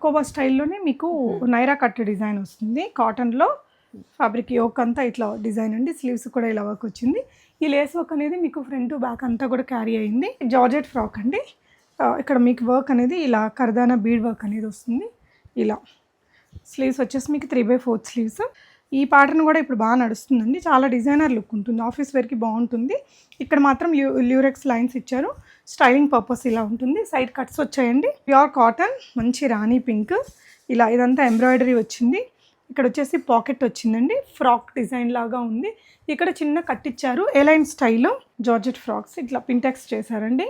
హకోబా స్టైల్లోనే మీకు Naira cut design వస్తుంది కాటన్లో. ఫ్యాబ్రిక్ యోక్ అంతా ఇట్లా డిజైన్ అండి, స్లీవ్స్ కూడా ఇలా వర్క్ వచ్చింది. ఈ లేస్ వర్క్ అనేది మీకు ఫ్రంట్ బ్యాక్ అంతా కూడా క్యారీ అయింది. జార్జెట్ ఫ్రాక్ అండి. ఇక్కడ మీకు వర్క్ అనేది ఇలా కర్దానా బీడ్ వర్క్ అనేది వస్తుంది. ఇలా స్లీవ్స్ వచ్చేసి మీకు 3/4 స్లీవ్స్. ఈ ప్యాటర్న్ కూడా ఇప్పుడు బాగా నడుస్తుందండి, చాలా డిజైనర్ లుక్ ఉంటుంది, ఆఫీస్ వేర్కి బాగుంటుంది. ఇక్కడ మాత్రం ల్యూరెక్స్ లైన్స్ ఇచ్చారు, స్టైలింగ్ పర్పస్ ఇలా ఉంటుంది. సైడ్ కట్స్ వచ్చాయండి, ప్యూర్ కాటన్, మంచి రాణి పింక్. ఇలా ఇదంతా ఎంబ్రాయిడరీ వచ్చింది. ఇక్కడ వచ్చేసి పాకెట్ వచ్చిందండి, ఫ్రాక్ డిజైన్ లాగా ఉంది. ఇక్కడ చిన్న కట్ ఇచ్చారు, ఎలైన్ స్టైల్ జార్జెట్ ఫ్రాక్స్ ఇట్లా పింటెక్స్ చేశారండి.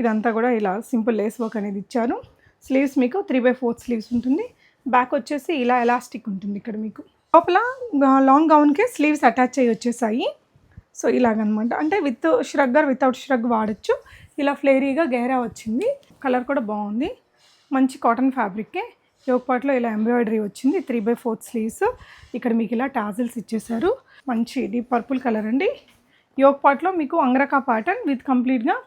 ఇదంతా కూడా ఇలా సింపుల్ లేస్ వర్క్ అనేది ఇచ్చారు. స్లీవ్స్ మీకు 3/4 స్లీవ్స్ ఉంటుంది. బ్యాక్ వచ్చేసి ఇలా ఎలాస్టిక్ ఉంటుంది. ఇక్కడ మీకు లోపల లాంగ్ గౌన్కే స్లీవ్స్ అటాచ్ అయ్యి వచ్చేసాయి. సో ఇలాగనమాట, అంటే విత్ ష్రగ్గర్ వితౌట్ ష్రగ్ వాడచ్చు. ఇలా ఫ్లేరీగా గేరా వచ్చింది, కలర్ కూడా బాగుంది, మంచి కాటన్ ఫ్యాబ్రిక్కే. యోక్ పార్ట్లో ఇలా ఎంబ్రాయిడరీ వచ్చింది, 3/4 స్లీవ్స్. ఇక్కడ మీకు ఇలా టాజిల్స్ ఇచ్చేసారు, మంచి డీప్ పర్పుల్ కలర్ అండి. యోక్ పార్ట్లో మీకు అంగ్రకా ప్యాటర్న్ విత్ కంప్లీట్గా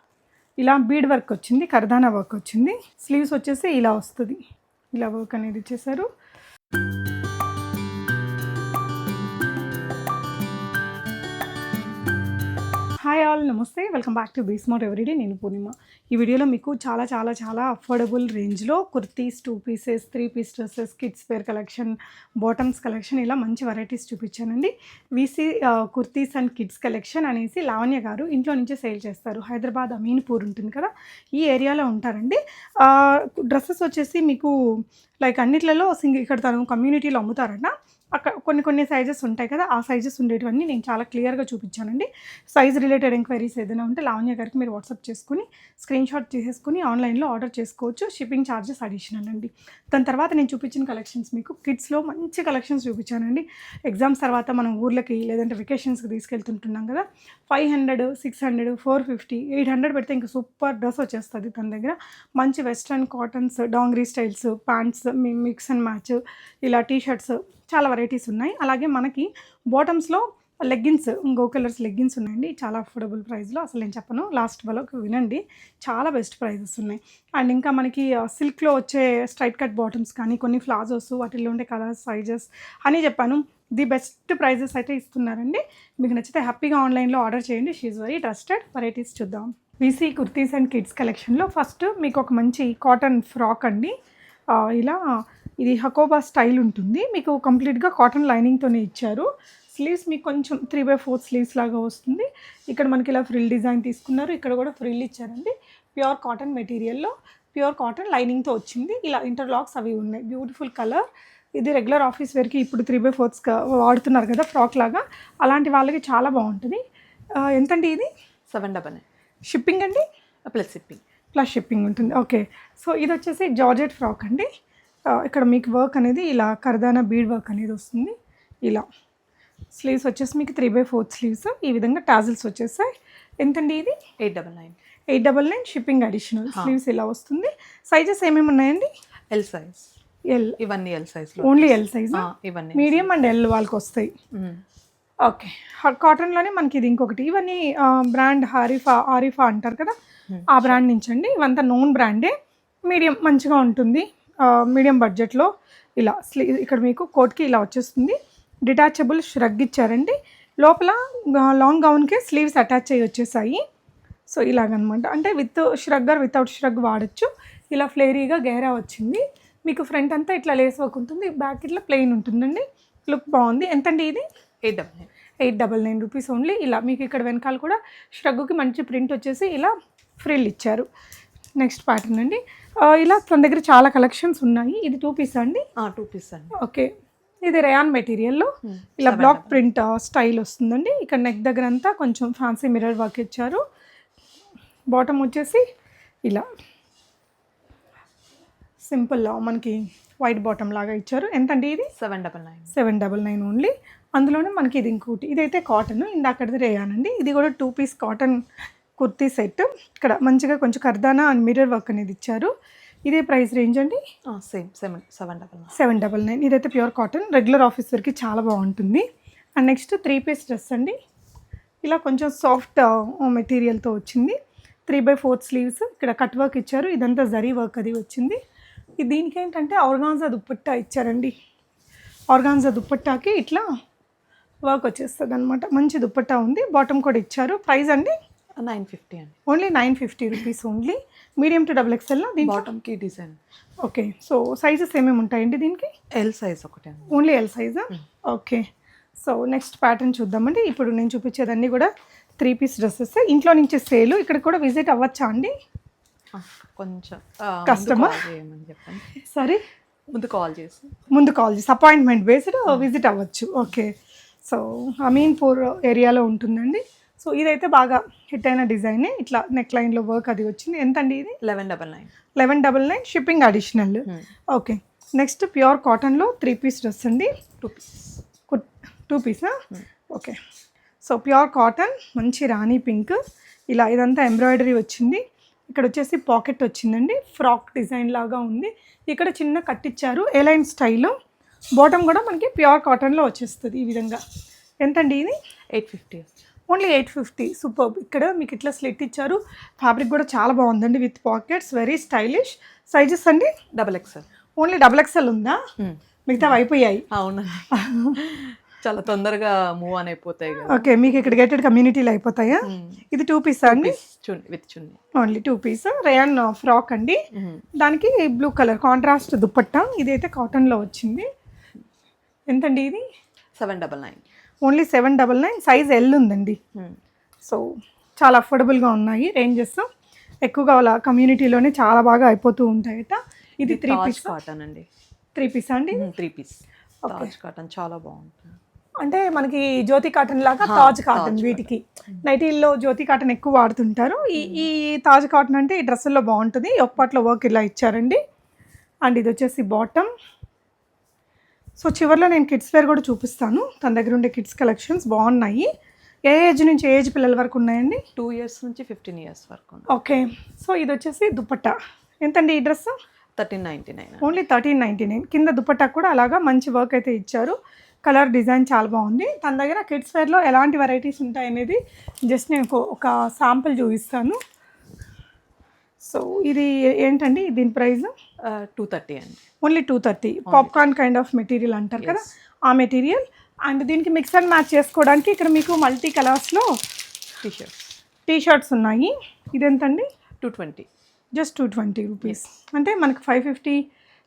ఇలా బీడ్ వర్క్ వచ్చింది, కర్దానా వర్క్ వచ్చింది. స్లీవ్స్ వచ్చేసి ఇలా వస్తుంది, ఇలా వర్క్ అనేది ఇచ్చేసారు. హాయ్ ఆల్, నమస్తే, welcome back to be smart everyday. నేను పూర్ణిమ. ఈ వీడియోలో మీకు చాలా చాలా చాలా అఫోర్డబుల్ రేంజ్లో kurtis, 2 pieces, 3 piece dresses, kids wear collection, bottoms collection, ఇలా మంచి వెరైటీస్ చూపించానండి. VC kurtis and kids collection అనేసి లావణ్య గారు ఇంట్లో నుంచే సేల్ చేస్తారు. హైదరాబాద్ అమీన్పూర్ ఉంటుంది కదా, ఈ ఏరియాలో ఉంటారండి. డ్రెస్సెస్ వచ్చేసి మీకు లైక్ అన్నిట్లలో ఇక్కడ తను కమ్యూనిటీలో అమ్ముతారట. అక్కడ కొన్ని సైజెస్ ఉంటాయి కదా, ఆ సైజెస్ ఉండేటివన్నీ నేను చాలా క్లియర్గా చూపించానండి. సైజ్ రిలేటెడ్ ఎంక్వైరీస్ ఏదైనా ఉంటే లావణ్య గారికి మీరు వాట్సాప్ చేసుకుని స్క్రీన్ షాట్ చేసేసుకుని ఆన్లైన్లో ఆర్డర్ చేసుకోవచ్చు. షిప్పింగ్ ఛార్జెస్ అడిషనల్ అండి. దాని తర్వాత నేను చూపించిన కలెక్షన్స్ మీకు కిడ్స్లో మంచి కలెక్షన్స్ చూపించానండి. ఎగ్జామ్స్ తర్వాత మనం ఊర్లకి లేదంటే వెకేషన్స్కి తీసుకెళ్తుంటున్నాం కదా, 500, 600, 450, 800 పెడితే ఇంకా సూపర్ డ్రెస్ వచ్చేస్తుంది తన దగ్గర. మంచి western cottons, dungaree styles, pants, mix and match, ఇలా టీషర్ట్స్, చాలా వెరైటీస్ ఉన్నాయి. అలాగే మనకి బాటమ్స్లో లెగ్గిన్స్, గో కలర్స్ లెగ్గిన్స్ ఉన్నాయండి, చాలా అఫోర్డబుల్ ప్రైస్లో. అసలు నేను చెప్పను, లాస్ట్ వరకు వినండి, చాలా బెస్ట్ ప్రైజెస్ ఉన్నాయి. అండ్ ఇంకా మనకి సిల్క్లో వచ్చే స్ట్రైట్ కట్ బాటమ్స్ కానీ, కొన్ని ప్లాజోస్, వాటిల్లో ఉండే కలర్స్, సైజెస్ అని చెప్పాను. ది బెస్ట్ ప్రైజెస్ అయితే ఇస్తున్నారండి. మీకు నచ్చితే హ్యాపీగా ఆన్లైన్లో ఆర్డర్ చేయండి. She is very trusted. Varieties చూద్దాం. వీసీ కుర్తీస్ అండ్ కిడ్స్ కలెక్షన్లో ఫస్ట్ మీకు ఒక మంచి కాటన్ ఫ్రాక్ అండి. ఇలా ఇది హకోబా స్టైల్ ఉంటుంది, మీకు కంప్లీట్గా కాటన్ లైనింగ్తోనే ఇచ్చారు. స్లీవ్స్ మీకు కొంచెం 3/4 స్లీవ్స్ లాగా వస్తుంది. ఇక్కడ మనకి ఇలా ఫ్రిల్ డిజైన్ తీసుకున్నారు, ఇక్కడ కూడా ఫ్రిల్ ఇచ్చారండి. ప్యూర్ కాటన్ మెటీరియల్లో ప్యూర్ కాటన్ లైనింగ్తో వచ్చింది. ఇలా ఇంటర్లాక్స్ అవి ఉన్నాయి, బ్యూటిఫుల్ కలర్. ఇది రెగ్యులర్ ఆఫీస్ వేర్కి ఇప్పుడు 3/4 వాడుతున్నారు కదా ఫ్రాక్ లాగా, అలాంటి వాళ్ళకి చాలా బాగుంటుంది. ఎంతండి ఇది? 799. షిప్పింగ్ అండి? ప్లస్ షిప్పింగ్ ఉంటుంది. ఓకే, సో ఇది వచ్చేసి జార్జెట్ ఫ్రాక్ అండి. ఇక్కడ మీకు వర్క్ అనేది ఇలా కర్దానా బీడ్ వర్క్ అనేది వస్తుంది. ఇలా స్లీవ్స్ వచ్చేసి మీకు 3/4 స్లీవ్స్. ఈ విధంగా టాజిల్స్ వచ్చేసాయి. ఎంతండి ఇది? 899. Shipping additional. స్లీవ్స్ ఇలా వస్తుంది. సైజెస్ ఏమేమి ఉన్నాయండి? ఎల్ సైజ్, ఇవన్నీ L size, only L size. ఇవన్నీ మీడియం అండ్ ఎల్ వాళ్ళకి వస్తాయి. ఓకే, కాటన్లోనే మనకి ఇది ఇంకొకటి, ఇవన్నీ బ్రాండ్ ఆరిఫా అంటారు కదా, ఆ బ్రాండ్ నుంచి అండి. ఇవంతా నోన్ బ్రాండే, మీడియం మంచిగా ఉంటుంది, మీడియం బడ్జెట్లో. ఇలా ఇక్కడ మీకు కోట్కి ఇలా వచ్చేస్తుంది, డిటాచబుల్ ష్రగ్ ఇచ్చారండి. లోపల లాంగ్ గౌన్కే స్లీవ్స్ అటాచ్ అయ్యి వచ్చేసాయి. సో ఇలాగనమాట, అంటే విత్ ష్రగ్గర్ వితౌట్ ష్రగ్ వాడచ్చు. ఇలా ఫ్లేరీగా గేరా వచ్చింది. మీకు ఫ్రంట్ అంతా ఇట్లా లేస్ వర్క్ ఉంటుంది, బ్యాక్ ఇట్లా ప్లెయిన్ ఉంటుందండి. లుక్ బాగుంది. ఎంతండి ఇది? 899 రూపీస్ ఓన్లీ. ఇలా మీకు ఇక్కడ వెనకాల కూడా ష్రగ్గుకి మంచి ప్రింట్ వచ్చేసి ఇలా ఫ్రిల్ ఇచ్చారు. నెక్స్ట్ ప్యాటర్న్ అండి. ఇలా తన దగ్గర చాలా కలెక్షన్స్ ఉన్నాయి. ఇది 2 పీస్ అండి? 2 పీస్ అండి. ఓకే, ఇది రేయాన్ మెటీరియల్లో ఇలా బ్లాక్ ప్రింట్ స్టైల్ వస్తుందండి. ఇక్కడ నెక్ దగ్గర అంతా కొంచెం ఫ్యాన్సీ మిర్రర్ వర్క్ ఇచ్చారు. బాటమ్ వచ్చేసి ఇలా సింపుల్ మనకి వైట్ బాటమ్ లాగా ఇచ్చారు. ఎంతండి ఇది? 799 ఓన్లీ. అందులోనే మనకి ఇది ఇంకోటి, ఇదైతే కాటన్, ఇందాకది రేయాన్ అండి. ఇది కూడా 2 పీస్ కాటన్ కుర్తీ సెట్. ఇక్కడ మంచిగా కొంచెం కర్దానా అండ్ మిర్రర్ వర్క్ అనేది ఇచ్చారు. ఇదే ప్రైస్ రేంజ్ అండి? సేమ్ 799. ఇదైతే ప్యూర్ కాటన్, రెగ్యులర్ ఆఫీస్ వరకు చాలా బాగుంటుంది. అండ్ నెక్స్ట్ 3 పీస్ డ్రెస్ అండి. ఇలా కొంచెం సాఫ్ట్ మెటీరియల్తో వచ్చింది, 3/4 స్లీవ్స్. ఇక్కడ కట్ వర్క్ ఇచ్చారు, ఇదంతా జరీ వర్క్ అది వచ్చింది. దీనికి ఏంటంటే ఆర్గాన్జా దుప్పట్టా ఇచ్చారండి. ఆర్గాన్జా దుప్పట్టాకి ఇట్లా వర్క్ వచ్చేస్తుంది అనమాట. మంచి దుప్పట్టా ఉంది, బాటమ్ కూడా ఇచ్చారు. ప్రైస్ అండి 950 అండి. Only 950 rupees only. Medium to double XL దీనికి. బాటమ్కి డిజైన్. ఓకే, సో సైజెస్ ఏమేమి ఉంటాయండి దీనికి? ఎల్ సైజ్ ఒకటే అండి. ఓన్లీ ఎల్ సైజా? ఓకే, సో నెక్స్ట్ ప్యాటర్న్ చూద్దామండి. ఇప్పుడు నేను చూపించేదన్నీ కూడా 3 పీస్ డ్రెస్సెస్. ఇంట్లో నుంచి సేల్, ఇక్కడ కూడా విజిట్ అవ్వచ్చా అండి? కొంచెం కస్టమర్ చేయమని చెప్పండి. సరే, ముందు కాల్ చేసి అపాయింట్మెంట్ బేస్డ్ విజిట్ అవ్వచ్చు. ఓకే, సో అమీన్పూర్ ఏరియాలో ఉంటుందండి. సో ఇదైతే బాగా హిట్ అయిన డిజైన్. ఇట్లా నెక్ లైన్లో వర్క్ అది వచ్చింది. ఎంతండి ఇది? 1199 shipping additional. Okay, next pure కాటన్లో 3 పీస్ డ్రెస్ అండి. 2 Pisa? Okay, so pure cotton, మంచి రాణి పింక్, ఇలా ఇదంతా ఎంబ్రాయిడరీ వచ్చింది. ఇక్కడ వచ్చేసి పాకెట్ వచ్చిందండి, ఫ్రాక్ డిజైన్ లాగా ఉంది. ఇక్కడ చిన్న కట్టిచ్చారు ఎలైన్ స్టైల్లో. బాటమ్ కూడా మనకి ప్యూర్ కాటన్లో వచ్చేస్తుంది ఈ విధంగా. ఎంతండి ఇది? 850. ఓన్లీ 850. సూపర్. ఇక్కడ మీకు ఇట్లా స్లిట్ ఇచ్చారు. ఫ్యాబ్రిక్ కూడా చాలా బాగుందండి, with pockets, very stylish. Sizes అండి? XXL. ఓన్లీ XXL ఉందా? మిగతా అయిపోయాయి. అవును, చాలా తొందరగా మూవ్ అని అయిపోతాయి కదా. ఓకే, మీకు ఇక్కడ గేటెడ్ కమ్యూనిటీలో అయిపోతాయా? ఇది 2 పీస్ అండి? With chunni. Only 2 piece rayon frock అండి. దానికి బ్లూ కలర్ కాంట్రాస్ట్ దుప్పట్టా. ఇదైతే కాటన్లో వచ్చింది. ఎంతండి ఇది? 799. ఓన్లీ 799. సైజ్ ఎల్ ఉందండి. సో చాలా అఫోర్డబుల్గా ఉన్నాయి రేంజెస్. ఎక్కువగా వాళ్ళ కమ్యూనిటీలోనే చాలా బాగా అయిపోతూ ఉంటాయట. ఇది 3 పీస్ కాటన్ అండి. 3 పీస్ అండి? 3 పీస్ తాజ్ కాటన్ చాలా బాగుంటుంది. అంటే మనకి జ్యోతి కాటన్ లాగా తాజ్ కాటన్. వీటికి నైటీల్లో జ్యోతి కాటన్ ఎక్కువ వాడుతుంటారు. ఈ తాజ్ కాటన్ అంటే ఈ డ్రెస్సుల్లో బాగుంటుంది. ఒక్కట్లో వర్క్ ఇలా ఇచ్చారండి. అండ్ ఇది వచ్చేసి బాటమ్. సో చివరిలో నేను కిడ్స్ వేర్ కూడా చూపిస్తాను. తన దగ్గర ఉండే కిడ్స్ కలెక్షన్స్ బాగున్నాయి. ఏ ఏజ్ నుంచి ఏ ఏజ్ పిల్లల వరకు ఉన్నాయండి? 2 years నుంచి 15 years వరకు. ఓకే, సో ఇది వచ్చేసి దుపట్టా. ఎంతండి ఈ డ్రెస్? 1399. ఓన్లీ 1399. కింద దుపట్టా కూడా అలాగా మంచి వర్క్ అయితే ఇచ్చారు. కలర్ డిజైన్ చాలా బాగుంది. తన దగ్గర కిడ్స్ వేర్లో ఎలాంటి వెరైటీస్ ఉంటాయనేది జస్ట్ నేను ఒక శాంపుల్ చూపిస్తాను. సో ఇది ఏంటండి దీని ప్రైస్? 230 అండి. Only 230. Popcorn kind of material అంటారు కదా, ఆ మెటీరియల్. అండ్ దీనికి మిక్స్ అండ్ మ్యాచ్ చేసుకోవడానికి ఇక్కడ మీకు మల్టీ కలర్స్లో టీ షర్ట్స్ ఉన్నాయి. ఇది ఎంతండి? 220. Just 220 rupees. అంటే మనకి 550,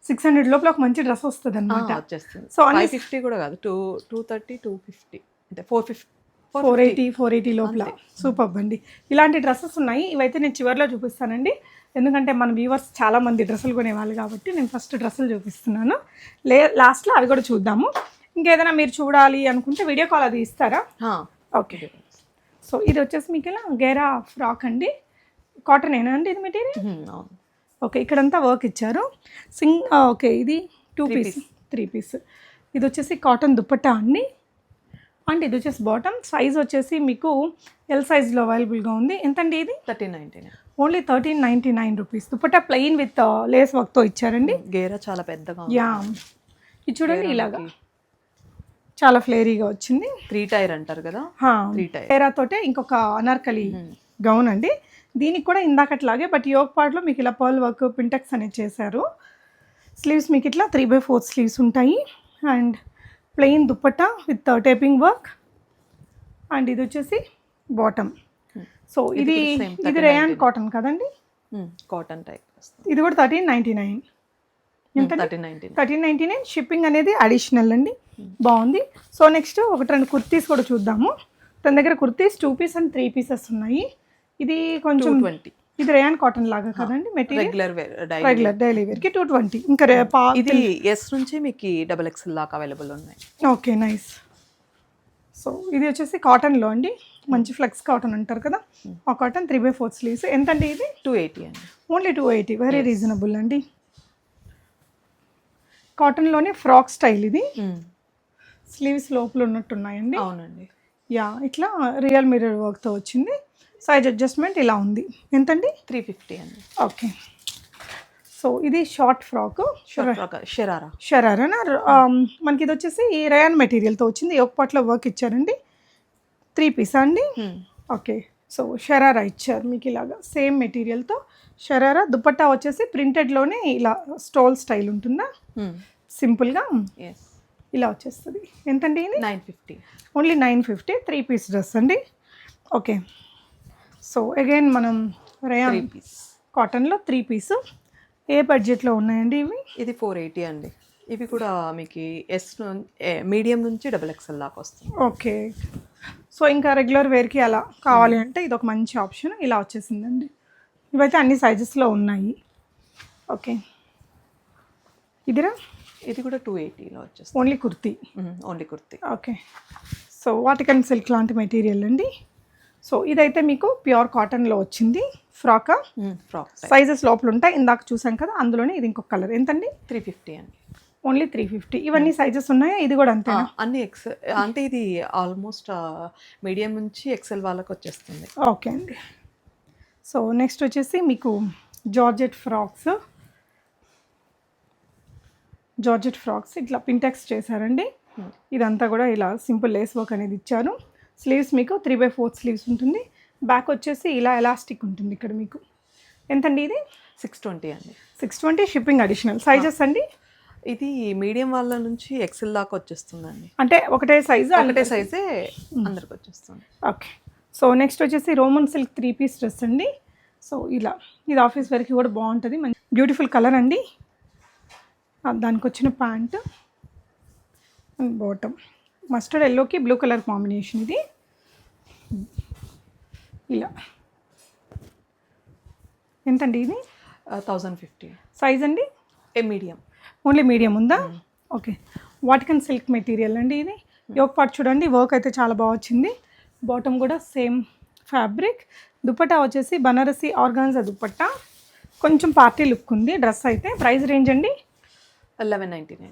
600 లోపల ఒక మంచి డ్రెస్ వస్తుంది అనమాట. సో 550 కూడా కాదు, 230, 250 అంటే 480 లోపల. సూపర్ అండి. ఇలాంటి డ్రెస్సెస్ ఉన్నాయి. ఇవైతే నేను చివరిలో చూపిస్తానండి, ఎందుకంటే మన వ్యూవర్స్ చాలామంది డ్రెస్సులు కొనేవాళ్ళు కాబట్టి నేను ఫస్ట్ డ్రెస్సులు చూపిస్తున్నాను. లాస్ట్లో అవి కూడా చూద్దాము. ఇంకేదైనా మీరు చూడాలి అనుకుంటే వీడియో కాల్ అది ఇస్తారా? ఓకే, సో ఇది వచ్చేసి మీకు ఇలా గేరా ఫ్రాక్ అండి. కాటన్ ఏనా అండి ఇది మెటీరియల్? ఓకే, ఇక్కడంతా వర్క్ ఇచ్చారు. ఓకే, ఇది 2 పీస్ 3 పీస్. ఇది వచ్చేసి కాటన్ దుప్పట్టా అండి. అండ్ ఇది వచ్చేసి బాటమ్. సైజ్ వచ్చేసి మీకు ఎల్ సైజ్లో అవైలబుల్గా ఉంది. ఎంతండి ఇది? 1399. Only 1399 rupees. Dupatta plain with lace వర్క్తో ఇచ్చారండి. గేరా చాలా పెద్దగా. యా, ఇది చూడండి ఇలాగా చాలా ఫ్లేరీగా వచ్చింది. 3 టైర్ అంటారు కదా, 3 టైర్ గేరాతోటే ఇంకొక అనార్కలి గౌన్ అండి. దీనికి కూడా ఇందాకట్లాగే బట్ యోగ్ పార్ట్లో మీకు ఇలా పర్ల్ వర్క్ పింటెక్స్ అనేది చేశారు. స్లీవ్స్ మీకు ఇట్లా 3/4 స్లీవ్స్ ఉంటాయి. And plain dupatta with taping work. And ఇది వచ్చేసి బాటమ్. సో ఇది రేయాన్ కాటన్ కదండి, కాటన్ టైప్. ఇది కూడా 1399. 1399. షిప్పింగ్ అనేది అడిషనల్ అండి. బాగుంది. సో నెక్స్ట్ 1-2 కుర్తీస్ కూడా చూద్దాము. తన దగ్గర కుర్తీస్ 2 పీస్ అండ్ 3 పీసెస్ ఉన్నాయి. ఇది కొంచెం 220. ఇది రేయాన్ కాటన్ లాగా కదండి మెటీరియల్. రెగ్యులర్ డైలీ వేర్కి 220. ఇంకా ఇది ఎస్ నుంచి మీకు XXL దాకా అవైలబుల్ ఉన్నాయి. Okay, nice. సో ఇది వచ్చేసి కాటన్లో అండి, మంచి ఫ్లెక్స్ కాటన్ అంటారు కదా, ఆ కాటన్ 3/4 స్లీవ్స్. ఎంతండి ఇది? 280 అండి. ఓన్లీ 280. వెరీ రీజనబుల్ అండి. కాటన్లోనే ఫ్రాక్ స్టైల్ ఇది. స్లీవ్స్ లోపల ఉన్నట్టున్నాయండి. అవునండి. యా, ఇట్లా రియల్ మిర్రర్ వర్క్తో వచ్చింది. సైజ్ అడ్జస్ట్మెంట్ ఇలా ఉంది. ఎంతండి? 350 అండి. ఓకే, సో ఇది షార్ట్ ఫ్రాక్ షరారా. మనకి ఇది వచ్చేసి ఈ రేయాన్ మెటీరియల్తో వచ్చింది. ఒక పాట్లో వర్క్ ఇచ్చారండి. 3 పీస్ అండి. ఓకే, సో షరారా ఇచ్చారు మీకు ఇలాగా సేమ్ మెటీరియల్తో షరారా. దుపట్టా వచ్చేసి ప్రింటెడ్లోనే ఇలా స్టోల్ స్టైల్ ఉంటుందా, సింపుల్గా ఎస్ ఇలా వచ్చేస్తుంది. ఎంతండి ఇది? 950. ఓన్లీ 950, 3 పీస్ డ్రెస్ అండి. ఓకే, సో అగైన్ మనం రేయాన్ 3 పీస్ కాటన్లో 3 పీస్. ఏ బడ్జెట్లో ఉన్నాయండి ఇవి? ఇది 480 అండి. ఇవి కూడా మీకు మీడియం నుంచి XXL దాకా వస్తుంది. ఓకే, సో ఇంకా రెగ్యులర్ వేర్కి అలా కావాలి అంటే ఇది ఒక మంచి ఆప్షన్. ఇలా వచ్చేసిందండి. ఇవైతే అన్ని సైజెస్లో ఉన్నాయి. ఓకే, ఇదిరా? ఇది కూడా 280లో వచ్చేస్తుంది. Only kurti. Only kurti. Okay, so Vatican silk లాంటి మెటీరియల్ అండి. సో ఇదైతే మీకు ప్యూర్ కాటన్లో వచ్చింది. ఫ్రాక్ ఫ్రాక్ సైజెస్ లోపల ఉంటాయి, ఇందాక చూసాం కదా, అందులోనే ఇది ఇంకొక కలర్. ఎంతండి? 350 అండి. ఓన్లీ 350. ఇవన్నీ సైజెస్ ఉన్నాయా? ఇది కూడా అంతే? అన్ని అంటే ఇది ఆల్మోస్ట్ మీడియం నుంచి XL వాళ్ళకి వచ్చేస్తుంది. ఓకే అండి. సో నెక్స్ట్ వచ్చేసి మీకు జార్జెట్ ఫ్రాక్స్. జార్జెట్ ఫ్రాక్స్ ఇట్లా పింటెక్స్ చేశారండి. ఇదంతా కూడా ఇలా సింపుల్ లేస్ వర్క్ అనేది ఇచ్చారు. స్లీవ్స్ మీకు 3/4 స్లీవ్స్ ఉంటుంది. బ్యాక్ వచ్చేసి ఇలా ఎలాస్టిక్ ఉంటుంది ఇక్కడ మీకు. ఎంతండి ఇది? 620 అండి. 620 షిప్పింగ్ అడిషనల్. సైజెస్ అండి? ఇది మీడియం వాళ్ళ నుంచి XL దాకా వచ్చేస్తుందండి. అంటే ఒకటే సైజు? ఒకటే సైజే అందరికి వచ్చేస్తుంది. ఓకే, సో నెక్స్ట్ వచ్చేసి రోమన్ సిల్క్ 3 పీస్ డ్రెస్ అండి. సో ఇలా ఇది ఆఫీస్ వరకు కూడా బాగుంటుంది. మంచి బ్యూటిఫుల్ కలర్ అండి. దానికి వచ్చిన ప్యాంట్ అండ్ బాటమ్ మస్టర్డ్ ఎల్లోకి బ్లూ కలర్ కాంబినేషన్. ఇది ఇలా ఎంతండి ఇది? 1050. సైజ్ అండి? మీడియం. ఓన్లీ మీడియం ఉందా? ఓకే, వాటికన్ సిల్క్ మెటీరియల్ అండి ఇది. యోక్ పార్ట్ చూడండి, వర్క్ అయితే చాలా బాగా వచ్చింది. బాటమ్ కూడా సేమ్ ఫ్యాబ్రిక్. దుపట్టా వచ్చేసి బనారసి ఆర్గాన్జా దుపట్టా. కొంచెం పార్టీ లుక్ ఉంది డ్రెస్ అయితే. ప్రైస్ రేంజ్ అండి? 1199.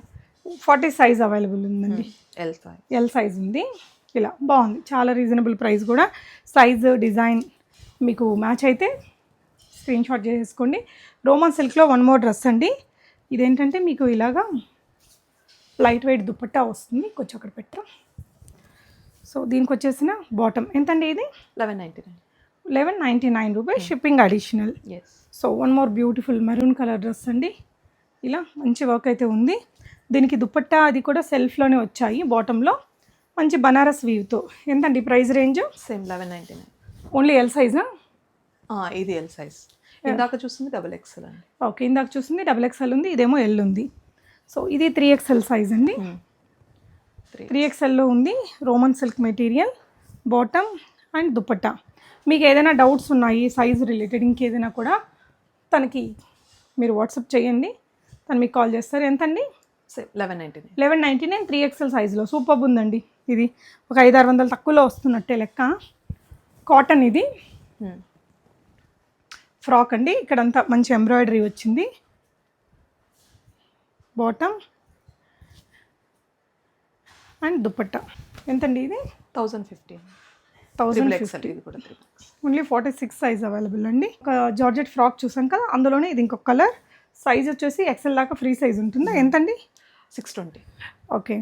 40 సైజ్ అవైలబుల్ ఉందండి. ఎల్ సైజ్ ఉంది. ఇలా బాగుంది, చాలా రీజనబుల్ ప్రైస్ కూడా. సైజు డిజైన్ మీకు మ్యాచ్ అయితే స్క్రీన్ షాట్ చేసేసుకోండి. రోమన్ సిల్క్లో వన్ మోర్ డ్రెస్ అండి. ఇదేంటంటే మీకు ఇలాగా లైట్ వెయిట్ దుపట్టా వస్తుంది. కొంచెం అక్కడ పెట్టు. సో దీనికి వచ్చేసిన బాటమ్ ఎంతండి ఇది? 1199. 1199 rupees shipping additional. So one more beautiful maroon colour dress అండి. ఇలా మంచి వర్క్ అయితే ఉంది. దీనికి దుపట్టా అది కూడా సెల్ఫ్లోనే వచ్చాయి. బాటంలో మంచి బనారస్ వీవ్తో. ఎంతండి price range? Same 1199. Only L సైజా? ఇది ఎల్ సైజ్. ఇందాక చూస్తుంది XXL అండి. ఓకే, ఇందాక చూస్తుంది XXL ఉంది, ఇదేమో ఎల్ ఉంది. సో ఇది 3XL సైజ్ అండి. 3XLలో ఉంది. Roman silk material, bottom and dupatta. మీకు ఏదైనా డౌట్స్ ఉన్నాయి సైజ్ రిలేటెడ్ ఇంకేదైనా కూడా తనకి మీరు వాట్సాప్ చేయండి, తను మీకు కాల్ చేస్తారు. ఎంతండి? 1199. 1199 3XL సైజులో. సూపర్ ఉందండి. ఇది ఒక 500-600 తక్కువలో వస్తున్నట్టే లెక్క. కాటన్ ఇది. ఫ్రాక్ అండి. ఇక్కడంతా మంచి ఎంబ్రాయిడరీ వచ్చింది. Bottom and dupatta. ఎంతండి ఇది? 1050. 1050. ఇది కూడా 3X. ఓన్లీ 46 సైజ్ అవైలబుల్ అండి. ఒక జార్జెట్ ఫ్రాక్ చూసాం కదా, అందులోనే ఇది ఇంకొక కలర్. సైజ్ వచ్చేసి XL దాకా ఫ్రీ సైజ్ ఉంటుందా? ఎంతండి? 620. ఓకే,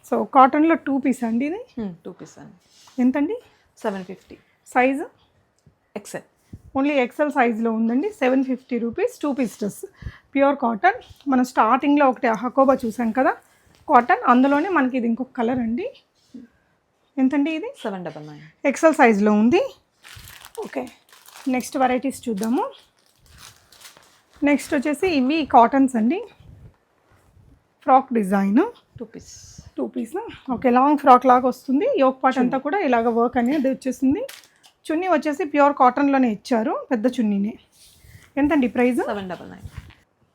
సో కాటన్లో 2 పీస్ అండి ఇది. 2 పీస్ అండి. ఎంతండి? 750. సైజు? XL. ఓన్లీ XL సైజ్లో ఉందండి. 750 rupees 2 piece dress. Pure cotton. మనం స్టార్టింగ్లో ఒకటి హకోబా చూసాం కదా కాటన్, అందులోనే మనకి ఇది ఇంకొక కలర్ అండి. ఎంతండి ఇది? 799. XL సైజ్లో ఉంది. ఓకే, నెక్స్ట్ వెరైటీస్ చూద్దాము. నెక్స్ట్ వచ్చేసి ఇవి కాటన్స్ అండి. Frock design 2 piece. 2 piece. Okay, long frock లాగా వస్తుంది. యోక్ పార్ట్ అంతా కూడా ఇలాగ వర్క్ అనేది వచ్చేసింది. చున్నీ వచ్చేసి ప్యూర్ కాటన్లోనే ఇచ్చారు, పెద్ద చున్నీనే. ఎంతండి ప్రైస్? 799.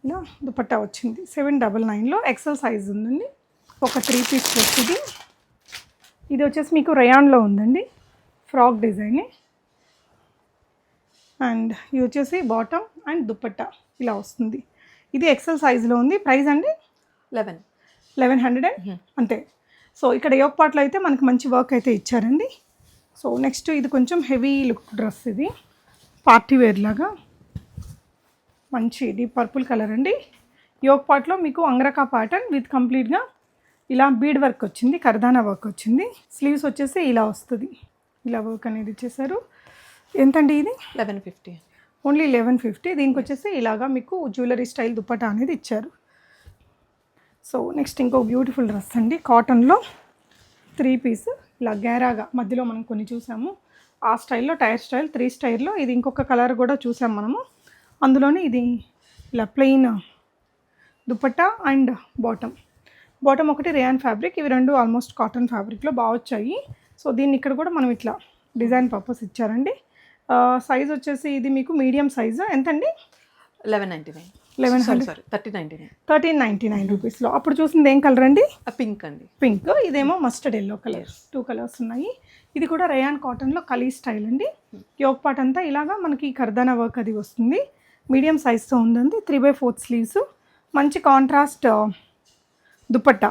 ఇలా దుపట్టా వచ్చింది. 799లో XL సైజ్ ఉందండి. ఒక 3 పీస్ డ్రెస్ ఇది. ఇది వచ్చేసి మీకు రేయాన్లో ఉందండి. Frock design. అండ్ ఇది వచ్చేసి బాటమ్ అండ్ దుపట్టా ఇలా వస్తుంది. ఇది XL సైజులో ఉంది. ప్రైస్ అండి? 1100 అంతే. సో ఇక్కడ యోక్ పార్ట్లో అయితే మనకి మంచి వర్క్ అయితే ఇచ్చారండి. సో నెక్స్ట్ ఇది కొంచెం హెవీ లుక్ డ్రెస్. ఇది పార్టీ వేర్ లాగా మంచి డీప్ పర్పుల్ కలర్ అండి. యోక్ పార్ట్లో మీకు అంగ్రకా ప్యాటర్న్ విత్ కంప్లీట్గా ఇలా బీడ్ వర్క్ వచ్చింది, కర్దానా వర్క్ వచ్చింది. స్లీవ్స్ వచ్చేసి ఇలా వస్తుంది. ఇలా వర్క్ అనేది ఇచ్చేసారు. ఎంతండి ఇది? 1150. ఓన్లీ 1150. దీనికి వచ్చేసి ఇలాగా మీకు జ్యువెలరీ స్టైల్ దుప్పటా అనేది ఇచ్చారు. సో నెక్స్ట్ ఇంకో బ్యూటిఫుల్ డ్రెస్ అండి, కాటన్లో 3 పీస్ ఇలా గేరాగా మధ్యలో మనం కొన్ని చూసాము. ఆ స్టైల్లో టైర్ స్టైల్ 3 స్టైల్లో ఇది ఇంకొక కలర్ కూడా చూసాం మనము. అందులోనే ఇది ఇలా ప్లెయిన్ దుపట్టా అండ్ బాటమ్ ఒకటి రేయాన్ ఫ్యాబ్రిక్, ఇవి రెండు ఆల్మోస్ట్ కాటన్ ఫ్యాబ్రిక్లో బాగా వచ్చాయి. సో దీన్ని ఇక్కడ కూడా మనం ఇట్లా డిజైన్ పర్పస్ ఇచ్చారండి. సైజ్ వచ్చేసి ఇది మీకు మీడియం సైజు. ఎంతండి? 1199. 1399 రూపీస్లో. అప్పుడు చూసింది ఏం కలర్ అండి? పింక్ అండి. పింక్. ఇదేమో మస్టర్డ్ ఎల్లో కలర్. 2 కలర్స్ ఉన్నాయి. ఇది కూడా రేయాన్ కాటన్లో కలీ స్టైల్ అండి. యోక్ పార్ట్ అంతా ఇలాగా మనకి కర్దానా వర్క్ అది వస్తుంది. మీడియం సైజ్తో ఉందండి. 3/4 స్లీవ్స్, మంచి కాంట్రాస్ట్ దుపట్టా.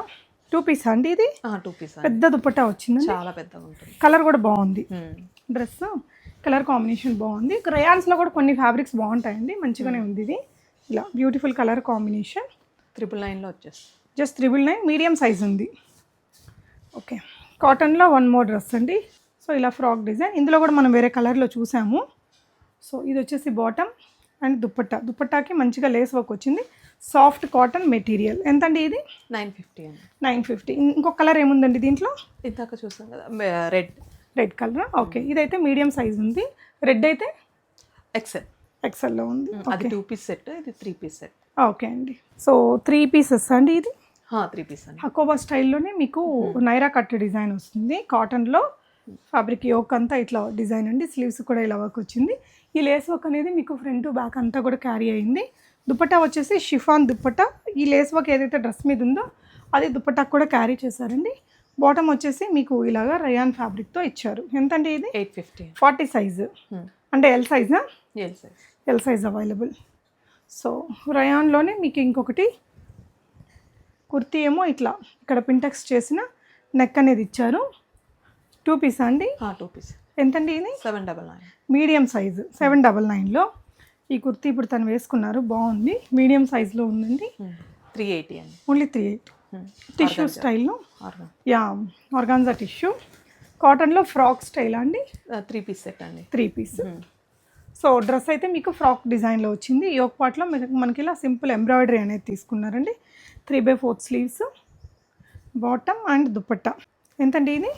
2 పీస్ అండి ఇది? 2 పీస్. పెద్ద దుపట్టా వచ్చింది, చాలా పెద్దగా ఉంటుంది. కలర్ కూడా బాగుంది. డ్రెస్ కలర్ కాంబినేషన్ బాగుంది. రేయాన్స్లో కూడా కొన్ని ఫ్యాబ్రిక్స్ బాగుంటాయండి, మంచిగానే ఉంది. ఇది ఇలా బ్యూటిఫుల్ కలర్ కాంబినేషన్. 999లో వచ్చేసి జస్ట్ 999. మీడియం సైజ్ ఉంది. ఓకే, కాటన్లో 1 మోర్ డ్రెస్ అండి. సో ఇలా ఫ్రాక్ డిజైన్, ఇందులో కూడా మనం వేరే కలర్లో చూసాము. సో ఇది వచ్చేసి బాటమ్ అండ్ దుపట్టాకి మంచిగా లేస్ వర్క్ వచ్చింది. Soft cotton material. ఎంతండి ఇది? 950 అండి. 950. ఇంకొక కలర్ ఏముందండి దీంట్లో? ఇందాక చూసాం కదా, రెడ్ కలర్. ఓకే, ఇదైతే మీడియం సైజ్ ఉంది. రెడ్ అయితే ఎక్సెల్లో ఉంది. అది 2 పీస్ సెట్, ఇది 3 పీస్ సెట్. ఓకే అండి. సో 3 పీసెస్ అండి ఇది? 3 పీస్ అండి. హకోబా స్టైల్లోనే మీకు నైరా కట్ డిజైన్ వస్తుంది. కాటన్లో ఫ్యాబ్రిక్ యోక్ అంతా ఇట్లా డిజైన్ అండి. స్లీవ్స్ కూడా ఇలా వర్క్ వచ్చింది. ఈ లేస్ వర్క్ అనేది మీకు ఫ్రంట్ బ్యాక్ అంతా కూడా క్యారీ అయింది. దుపట్టా వచ్చేసి షిఫాన్ దుపట్టా. ఈ లేస్ వర్క్ ఏదైతే డ్రెస్ మీద ఉందో అది దుపట్టాకు కూడా క్యారీ చేశారండి. బాటమ్ వచ్చేసి మీకు ఇలాగా రయాన్ ఫ్యాబ్రిక్తో ఇచ్చారు. ఎంతండి ఇది? 850. 40 సైజు అంటే ఎల్ సైజా? L size available. సో రయాన్లోనే మీకు ఇంకొకటి కుర్తీ ఏమో ఇట్లా ఇక్కడ పింటెక్స్ చేసిన నెక్ అనేది ఇచ్చారు. 2 పీస్ అండి? 2 పీస్. ఎంతండి ఇది? 799. మీడియం సైజు 799లో ఈ కుర్తీ ఇప్పుడు తను వేసుకున్నారు, బాగుంది. మీడియం సైజులో ఉందండి. 380 అండి. ఓన్లీ 380. టిష్యూ స్టైల్లో, ఆర్గాన్జా టిష్యూ. కాటన్లో ఫ్రాక్ స్టైల్ అండి. 3 పీస్ సెట్ అండి. 3 పీస్. సో డ్రెస్ అయితే మీకు ఫ్రాక్ డిజైన్లో వచ్చింది. యోక్ పార్ట్లో మనకి ఇలా సింపుల్ ఎంబ్రాయిడరీ అనేది తీసుకున్నారండి. 3/4 స్లీవ్స్, బాటమ్ అండ్ దుపట్టా. ఎంతండి ఇది?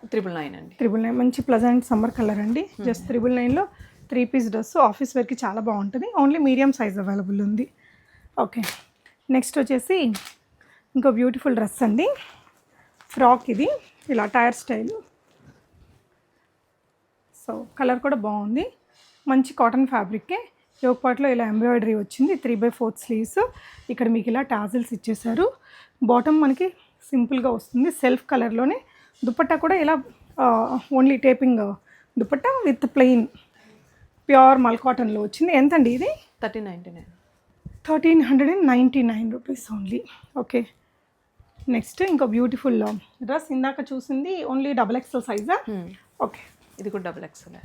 999 అండి. 999. మంచి ప్లజెంట్ సమ్మర్ కలర్ అండి. జస్ట్ 999లో 3 పీస్ డ్రెస్ ఆఫీస్ వేర్కి చాలా బాగుంటుంది. ఓన్లీ మీడియం సైజ్ అవైలబుల్ ఉంది. ఓకే, నెక్స్ట్ వచ్చేసి ఇంకో బ్యూటిఫుల్ డ్రెస్ అండి, ఫ్రాక్. ఇది ఇలా టైర్ స్టైల్. సో కలర్ కూడా బాగుంది, మంచి కాటన్ ఫ్యాబ్రిక్కే. యోక్ పార్ట్లో ఇలా ఎంబ్రాయిడరీ వచ్చింది. 3/4 స్లీవ్స్. ఇక్కడ మీకు ఇలా టాజిల్స్ ఇచ్చేసారు. బాటమ్ మనకి సింపుల్గా వస్తుంది సెల్ఫ్ కలర్లోనే. దుపట్టా కూడా ఇలా only taping dupatta with plain pure మల్ కాటన్లో వచ్చింది. ఎంతండి ఇది? 1399. 1399 రూపీస్ ఓన్లీ. ఓకే, నెక్స్ట్ ఇంకో బ్యూటిఫుల్ డ్రెస్. ఇందాక చూసింది ఓన్లీ XXL సైజా? ఓకే, ఇది కూడా XXL.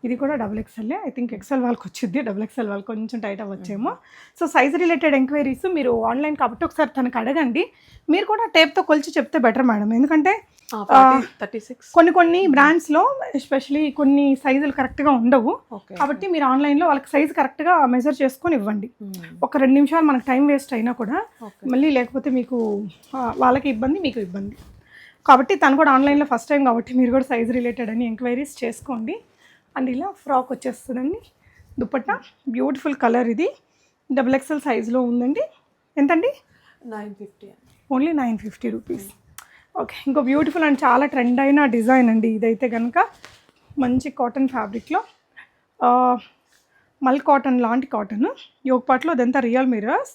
ఇది కూడా XXL. ఐ థింక్ XL వాళ్ళకి వచ్చింది, XXL వాళ్ళకి కొంచెం టైట్ అవ్వచ్చేమో. సో సైజ్ రిలేటెడ్ ఎంక్వైరీస్ మీరు ఆన్లైన్ కాబట్టి ఒకసారి తనకు అడగండి. మీరు కూడా టేప్తో కొలిచి చెప్తే బెటర్ మేడం, ఎందుకంటే 36 కొన్ని బ్రాండ్స్లో ఎస్పెషలీ కొన్ని సైజులు కరెక్ట్గా ఉండవు. కాబట్టి మీరు ఆన్లైన్లో వాళ్ళకి సైజు కరెక్ట్గా మెజర్ చేసుకొని ఇవ్వండి. ఒక 2 నిమిషాలు మనకు టైం వేస్ట్ అయినా కూడా మళ్ళీ లేకపోతే మీకు వాళ్ళకి ఇబ్బంది, మీకు ఇబ్బంది. కాబట్టి తను కూడా ఆన్లైన్లో ఫస్ట్ టైం కాబట్టి మీరు కూడా సైజ్ రిలేటెడ్ అని ఎంక్వైరీస్ చేసుకోండి. అండ్ ఇలా ఫ్రాక్ వచ్చేస్తుందండి. Dupatta beautiful colour. ఇది XXL సైజులో ఉందండి. ఎంతండి? 950. Only 950 rupees. ఓకే, ఇంకో బ్యూటిఫుల్ అండ్ చాలా ట్రెండ్ అయిన డిజైన్ అండి. ఇదైతే కనుక మంచి కాటన్ ఫ్యాబ్రిక్లో మల్ కాటన్ లాంటి కాటన్. యోక్ పార్ట్లో అదంతా రియల్ మిర్రర్స్.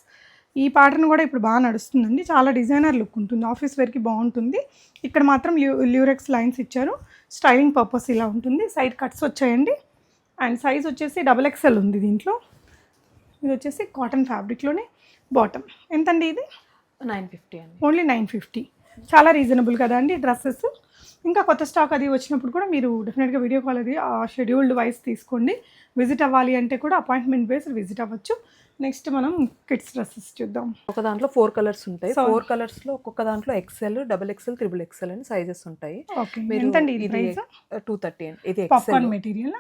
ఈ ప్యాటర్న్ కూడా ఇప్పుడు బాగా నడుస్తుందండి. చాలా డిజైనర్ లుక్ ఉంటుంది, ఆఫీస్ వేర్కి బాగుంటుంది. ఇక్కడ మాత్రం ల్యూరెక్స్ లైన్స్ ఇచ్చారు. స్టైలింగ్ పర్పస్ ఇలా ఉంటుంది. సైడ్ కట్స్ వచ్చాయండి. అండ్ సైజ్ వచ్చేసి XXL ఉంది దీంట్లో. ఇది వచ్చేసి కాటన్ ఫ్యాబ్రిక్లోనే బాటమ్. ఎంతండి ఇది? 950 అండి. ఓన్లీ 950. చాలా రీజనబుల్ కదా అండి డ్రెస్సెస్. ఇంకా కొత్త స్టాక్ అది వచ్చినప్పుడు కూడా మీరు డెఫినెట్గా వీడియో కాల్ అది షెడ్యూల్డ్ వైజ్ తీసుకోండి. విజిట్ అవ్వాలి అంటే కూడా అపాయింట్మెంట్ బేస్డ్ విజిట్ అవ్వచ్చు. నెక్స్ట్ మనం కిడ్స్ డ్రెస్సెస్ చూద్దాం. ఒక దాంట్లో 4 కలర్స్ ఉంటాయి. So- 4 కలర్స్లో ఒక్కొక్క దాంట్లో XL, double XL, triple XL అని సైజెస్ ఉంటాయి. ఓకే, మీరు ఎంతండి ఇది ఇది ప్రైస్? 230 అండి. ఇది పాప్కార్న్ ఎక్సెల్, మెటీరియల్.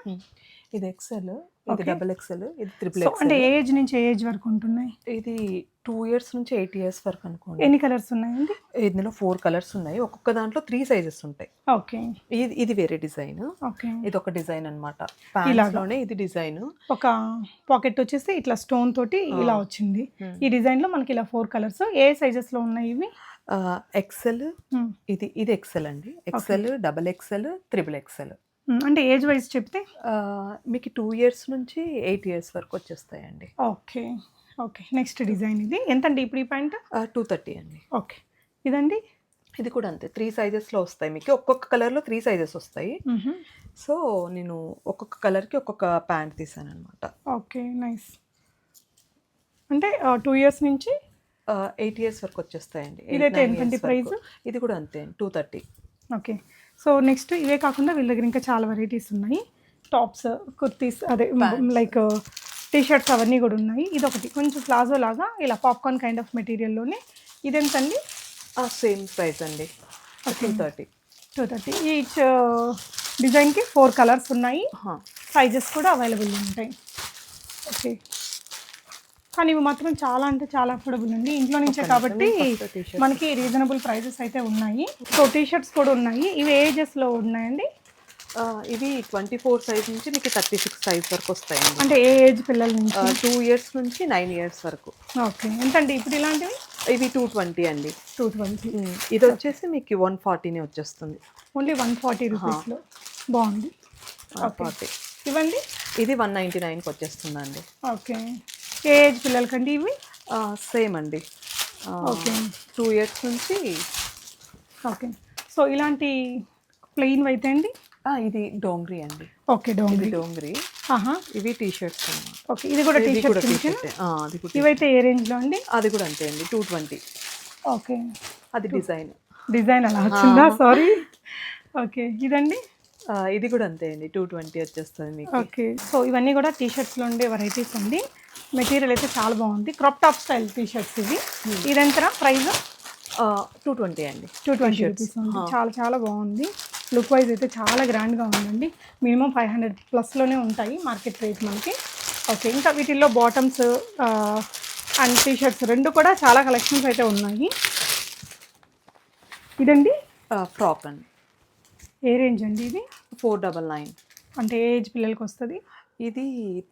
ఇది ఎక్సెల్, ఇది Okay. డబుల్ ఎక్సెల్, ఇది త్రిబుల్ సో అంటే ఎక్సెల్. ఏ ఏజ్ నుంచి ఏ ఏజ్ వరకు ఉంటున్నాయి? ఇది 2 ఇయర్స్ నుంచి 8 ఇయర్స్ వరకు అనుకోండి. ఎన్ని కలర్స్ ఉన్నాయండి? ఇందులో 4 కలర్స్ ఉన్నాయి. ఒక్కొక్క దాంట్లో 3 సైజెస్ ఉంటాయి. ఓకే ఇది వేరే డిజైన్, ఓకే. ఇది ఒక డిజైన్ అనమాట. ఇలాగా. ప్యాంట్స్ లోనే ఇది డిజైన్. ఒక పాకెట్ వచ్చేసి ఇట్లా స్టోన్ తోటి ఇలా వచ్చింది. ఈ డిజైన్ లో మనకి ఇలా 4 కలర్స్. ఏ సైజెస్ లో ఉన్నాయి ఇవి? ఎక్సెల్, ఇది ఎక్సెల్ అండి. XL, double XL, triple XL. అంటే ఏజ్ వైజ్ చెప్తే మీకు 2 ఇయర్స్ నుంచి 8 ఇయర్స్ వరకు వచ్చేస్తాయండి. Okay okay. నెక్స్ట్ డిజైన్ ఇది ఎంతండి ఇప్పుడు ఈ ప్యాంట్? 230 అండి. ఓకే. ఇదండి? ఇది కూడా అంతే, 3 సైజెస్లో వస్తాయి మీకు. ఒక్కొక్క కలర్లో 3 సైజెస్ వస్తాయి. సో నేను ఒక్కొక్క కలర్కి ఒక్కొక్క ప్యాంట్ తీసాను అనమాట. Okay, nice. అంటే 2 ఇయర్స్ నుంచి 8 ఇయర్స్ వరకు వచ్చేస్తాయండి. ఇదైతే 8, 9 ఎంతండి years ప్రైస్? వరకు. ఇది కూడా అంతే అండి, 230. ఓకే. సో నెక్స్ట్ ఇవే కాకుండా వీళ్ళ దగ్గర ఇంకా చాలా వెరైటీస్ ఉన్నాయి. టాప్స్, కుర్తీస్, అదే లైక్ టీ షర్ట్స్ అవన్నీ కూడా ఉన్నాయి. ఇది ఒకటి కొంచెం ప్లాజో లాగా ఇలా పాప్కార్న్ కైండ్ ఆఫ్ మెటీరియల్లోనే. ఇదెంతండి? సేమ్ ప్రైస్ అండి, 230. 230. ఈచ్ డిజైన్కి 4 కలర్స్ ఉన్నాయి. సైజెస్ కూడా అవైలబుల్ ఉంటాయి. ఓకే. కానీ ఇవి మాత్రం చాలా అంటే చాలా అఫోర్డబుల్ అండి. ఇంట్లో నుంచే కాబట్టి మనకి రీజనబుల్ ప్రైజెస్ అయితే ఉన్నాయి. సో టీ షర్ట్స్ కూడా ఉన్నాయి. ఇవి ఏజెస్లో ఉన్నాయండి? ఇవి 24 సైజ్ నుంచి మీకు 36 సైజ్ వరకు వస్తాయండి. అంటే ఏ ఏజ్ పిల్లల నుంచి? 2 ఇయర్స్ నుంచి 9 ఇయర్స్ వరకు. ఓకే. ఎంతండి ఇప్పుడు ఇలాంటివి? ఇవి 220 అండి. 220. ఇది వచ్చేసి మీకు 140 వచ్చేస్తుంది. ఓన్లీ 140 రూపీస్లో. బాగుంది. 140. ఇవ్వండి. ఇది 199కి వచ్చేస్తుందండి. ఓకే. ఏ ఏజ్ పిల్లలకండి ఇవి? సేమ్ అండి. ఓకే. 2 ఇయర్స్ నుంచి. ఓకే. సో ఇలాంటి ప్లెయిన్ అయితే అండి? ఇది డోంగ్రీ అండి. ఓకే, డోంగ్రీ. డోంగ్రీ. ఇవి టీ షర్ట్స్. ఓకే. ఇది కూడా టీ షర్ట్. ఇవైతే ఏ రేంజ్లో అండి? అది కూడా అంతే అండి, 220. ఓకే. అది డిజైన్ అలా వచ్చిందా? సారీ. ఓకే. ఇదండి? ఇది కూడా అంతే అండి, 220 వచ్చేస్తుంది మీకు. ఓకే. సో ఇవన్నీ కూడా టీ షర్ట్స్లో ఉండే వెరైటీస్ అండి. మెటీరియల్ అయితే చాలా బాగుంది. Crop top style T shirts ఇవి. ఇదెంతరా ప్రైస్? 220 అండి. 220 రూపీస్ ఉంది. చాలా చాలా బాగుంది. లుక్ వైజ్ అయితే చాలా గ్రాండ్గా ఉందండి. మినిమం 500 ప్లస్లోనే ఉంటాయి మార్కెట్ రేట్ మనకి. ఓకే. ఇంకా వీటిల్లో బాటమ్స్ అండ్ టీ షర్ట్స్ రెండు కూడా చాలా కలెక్షన్స్ అయితే ఉన్నాయి. ఇదండి? ఫ్రాక్ అండి. ఏ రేంజ్ అండి ఇది? 499. అంటే ఏ ఏజ్ పిల్లలకి వస్తుంది? ఇది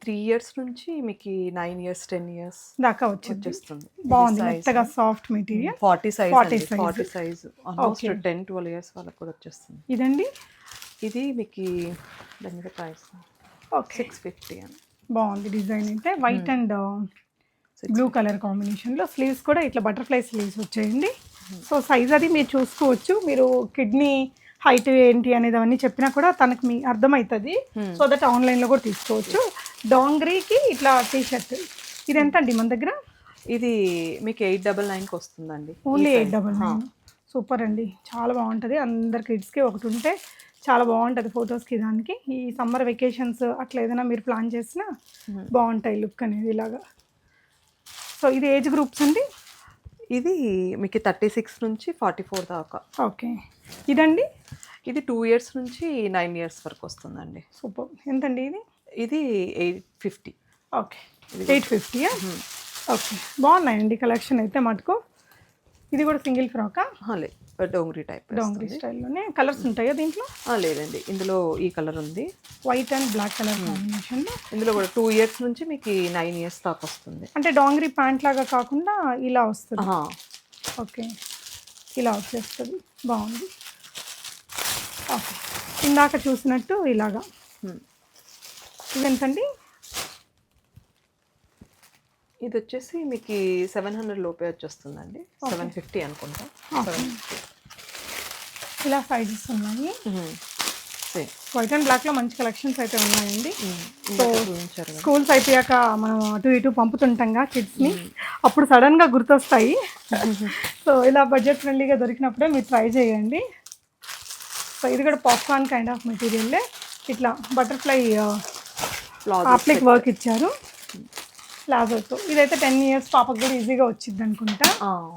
3 ఇయర్స్ నుంచి మీకు 9 ఇయర్స్ 10 ఇయర్స్ దాకా వచ్చేస్తుంది. వచ్చేస్తుంది. బాగుంది, మెత్తగా soft material. 40 size. 40 size almost 10-12 years వాళ్ళకి కూడా వచ్చేస్తుంది. ఇదండి? ఇది మీకు దాని మీద ప్రైస్ 650 అని. బాగుంది డిజైన్ అయితే. వైట్ అండ్ బ్లూ కలర్ కాంబినేషన్లో. స్లీవ్స్ కూడా ఇట్లా బటర్ఫ్లై స్లీవ్స్ వచ్చాయండి. సో సైజ్ అది మీరు చూసుకోవచ్చు. మీరు కిడ్నీ హైట్ ఏంటి అనేది అవన్నీ చెప్పినా కూడా తనకు మీ అర్థమవుతుంది. సో దట్ ఆన్లైన్లో కూడా తీసుకోవచ్చు. డాంగ్రీకి ఇట్లా టీ షర్ట్. ఇది ఎంత అండి మన దగ్గర? ఇది మీకు 899కి వస్తుందండి. ఓన్లీ 899. సూపర్ అండి, చాలా బాగుంటుంది. అందరి కిడ్స్కి ఒకటి ఉంటే చాలా బాగుంటుంది ఫొటోస్కి. దానికి ఈ సమ్మర్ వెకేషన్స్ అట్లా ఏదైనా మీరు ప్లాన్ చేసినా బాగుంటాయి లుక్ అనేది ఇలాగా. సో ఇది ఏజ్ గ్రూప్స్ అండి? ఇది మీకు 36 నుంచి 44 దాకా. ఓకే. ఇదండి? ఇది 2 ఇయర్స్ నుంచి 9 ఇయర్స్ వరకు వస్తుందండి. సూపర్. ఎంతండి ఇది? ఇది 850. ఓకే. 850. ఓకే. బాగున్నాయండి కలెక్షన్ అయితే మటుకు. ఇది కూడా సింగిల్ ఫ్రాకా? లేదు, డోంగ్రీ టైప్. డోంగ్రీ స్టైల్లోనే. కలర్స్ ఉంటాయా దీంట్లో? లేదండి, ఇందులో ఈ కలర్ ఉంది, వైట్ అండ్ బ్లాక్ కలర్ కాంబినేషన్లో. ఇందులో కూడా 2 ఇయర్స్ నుంచి మీకు 9 ఇయర్స్ దాకా వస్తుంది. అంటే డోంగ్రీ ప్యాంట్ లాగా కాకుండా ఇలా వస్తుంది. ఓకే, ఇలా వచ్చేస్తుంది. బాగుంది. ఓకే. ఇందాక చూసినట్టు ఇలాగా. ఇదెంతండి? ఇది వచ్చేసి మీకు 700 లోపే వచ్చేస్తుందండి. 750 అనుకుంటా. 750. ఇలా సైజెస్ ఉన్నాయి. వైట్ అండ్ బ్లాక్లో మంచి కలెక్షన్స్ అయితే ఉన్నాయండి. సో స్కూల్స్ అయిపోయాక మనం అటు ఇటు పంపుతుంటాంగా కిడ్స్ని, అప్పుడు సడన్గా గుర్తొస్తాయి. సో ఇలా బడ్జెట్ ఫ్రెండ్లీగా దొరికినప్పుడే మీరు ట్రై చేయండి. సో ఇది కూడా పాప్కార్న్ కైండ్ ఆఫ్ మెటీరియల్లే. ఇట్లా బటర్ఫ్లై ఆప్లిక్ వర్క్ ఇచ్చారు. ప్లాజోతో ఇదైతే 10 ఇయర్స్ పాపకు కూడా ఈజీగా వచ్చింది అనుకుంటా.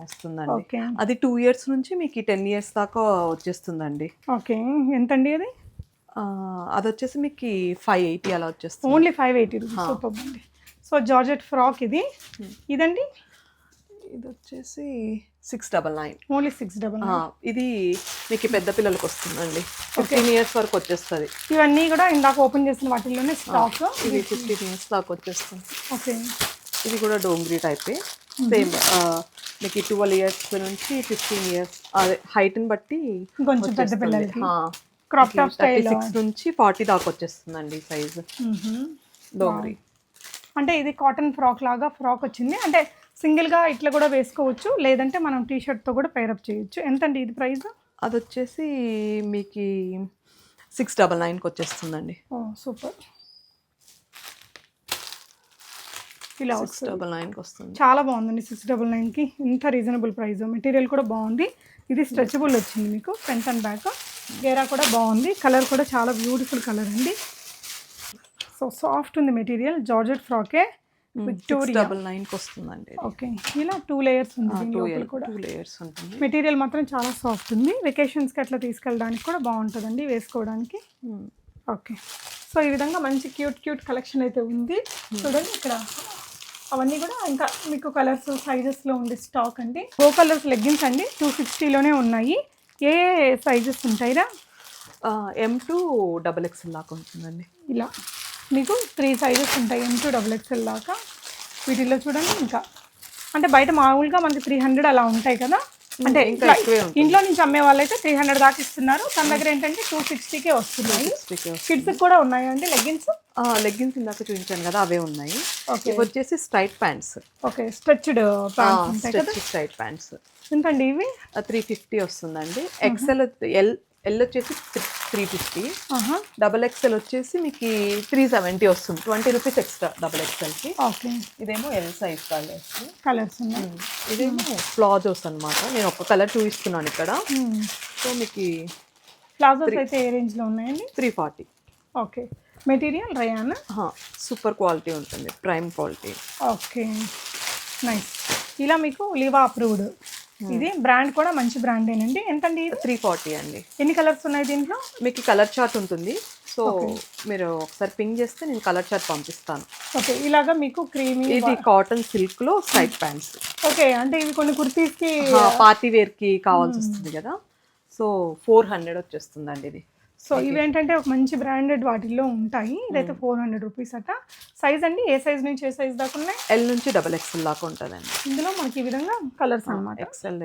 వస్తుందండి. ఓకే అది 2 ఇయర్స్ నుంచి మీకు 10 ఇయర్స్ దాకా వచ్చేస్తుందండి. ఓకే ఎంతండి అది? అది వచ్చేసి మీకు 580 అలా వచ్చేస్తుంది. Only 580 rupees. సూపర్ అండి. సో జార్జెట్ ఫ్రాక్ ఇది. ఇదండి ఇది వచ్చేసి 699. ఓన్లీ 699. ఇది మీకు పెద్ద పిల్లలకి వస్తుందండి. 15 ఇయర్స్ వరకు వచ్చేస్తుంది. ఇవన్నీ కూడా ఇందాక ఓపెన్ చేసిన వాటిల్లోనే స్టాక్. ఇది 15 ఇయర్స్ దాకా వచ్చేస్తుంది. ఓకే ఇది కూడా డోంగ్రీ టైపే. సేమ్ మీకు 12 ఇయర్స్ నుంచి 15 ఇయర్స్ అదే హైట్ని బట్టి కొంచెం పెద్ద పిల్లలకి క్రాప్ టాప్ స్టైల్ 36 నుంచి 40 దాకా వచ్చేస్తుందండి సైజ్. డోంగ్రీ అంటే ఇది కాటన్ ఫ్రాక్ లాగా ఫ్రాక్ వచ్చింది. అంటే సింగిల్గా ఇట్లా కూడా వేసుకోవచ్చు, లేదంటే మనం టీ షర్ట్తో కూడా పేరప్ చేయొచ్చు. ఎంతండి ఇది ప్రైస్? అది వచ్చేసి మీకు 699కి వచ్చేస్తుందండి. ఓ సూపర్. ఇలా 699కి వస్తుంది. చాలా బాగుందండి. 699కి ఇంత రీజనబుల్ ప్రైస్. మెటీరియల్ కూడా బాగుంది. ఇది స్ట్రెచబుల్ వచ్చింది మీకు ఫ్రంట్ అండ్ బ్యాక్. గేరా కూడా బాగుంది. కలర్ కూడా చాలా బ్యూటిఫుల్ కలర్ అండి. సో సాఫ్ట్ ఉంది మెటీరియల్. జార్జెట్ ఫ్రాకే విక్టోరియా 699కి వస్తుందండి. ఓకే ఇలా 2 లేయర్స్ ఉంది. కూడా 2 లేయర్స్ ఉంటుంది. మెటీరియల్ మాత్రం చాలా సాఫ్ట్ ఉంది. వెకేషన్స్కి అట్లా తీసుకెళ్ళడానికి కూడా బాగుంటుందండి వేసుకోవడానికి. ఓకే సో ఈ విధంగా మంచి క్యూట్ కలెక్షన్ అయితే ఉంది. చూడండి ఇక్కడ అవన్నీ కూడా ఇంకా మీకు కలర్స్ సైజెస్లో ఉంది స్టాక్ అండి. గో కలర్స్ లెగ్గిన్స్ అండి 260లోనే ఉన్నాయి. ఏ సైజెస్ ఉంటాయిరా? M to XXL దాకా ఉంటుందండి. ఇలా మీకు 3 సైజెస్ ఉంటాయి M to XXL దాకా. వీటిల్లో చూడండి ఇంకా అంటే బయట మామూలుగా మనకి 300 అలా ఉంటాయి కదా. అంటే ఇంట్లో నుంచి అమ్మే వాళ్ళైతే 300 దాకా ఇస్తున్నారు. తన దగ్గర ఏంటంటే 260కే వస్తున్నాయి. కిడ్స్ కూడా ఉన్నాయండి లెగ్గిన్స్. లెగ్గిన్స్ ఇందాక చూపించాను కదా అవే ఉన్నాయి. ఇవి వచ్చేసి straight pants. Okay stretched pants ఉంటాయి కదా. స్ట్రైట్ ప్యాంట్స్ ఎంతండి ఇవి? 350 వస్తుందండి. ఎల్ వచ్చేసి 350. XXL వచ్చేసి మీకు 370 వస్తుంది. 20 రూపీస్ ఎక్స్ట్రా XXLకి. ఓకే ఇదేమో ఎల్ సైజ్ కలర్స్ ఉన్నాయి. ఇదేమో ప్లాజోస్ అనమాట. నేను ఒక కలర్ చూపిస్తున్నాను ఇక్కడ. సో మీకు ప్లాజోస్ అయితే ఏ రేంజ్లో ఉన్నాయండి? 340. Okay material rayon super quality ఉంటుంది. Prime quality. Okay nice. ఇలా మీకు లివా అప్రూవ్డ్. ఇది బ్రాండ్ కూడా మంచి బ్రాండేనండి. ఎంతండి? 340 అండి. ఎన్ని కలర్స్ ఉన్నాయి దీంట్లో? మీకు కలర్ చార్ట్ ఉంటుంది. సో మీరు ఒకసారి పింక్ చేస్తే నేను కలర్ చార్ట్ పంపిస్తాను. ఓకే ఇలాగా మీకు క్రీమీ. ఇది కాటన్ సిల్క్ లో స్ట్రైట్ ప్యాంట్స్. ఓకే అంటే ఇవి కొన్ని కుర్తీస్కి పార్టీ వేర్ కి కావాల్సి వస్తుంది కదా. సో 400 వచ్చేస్తుందండి ఇది. సో ఇవేంటంటే ఒక మంచి బ్రాండెడ్ వాటిల్లో ఉంటాయి. ఇదైతే 400 రూపీస్ అట. సైజ్ అండి ఏ సైజ్ నుంచి ఏ సైజ్ దాకా ఉన్నాయి? ఎల్ నుంచి XXL దాకా ఉంటుందండి. ఇందులో మనకి ఈ విధంగా కలర్స్ అనమాట. XL.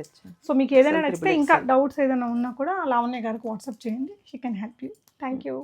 సో మీకు ఏదైనా నచ్చితే ఇంకా డౌట్స్ ఏదైనా ఉన్నా కూడా లావణ్య గారికి వాట్సాప్ చేయండి. She can help you. Thank you.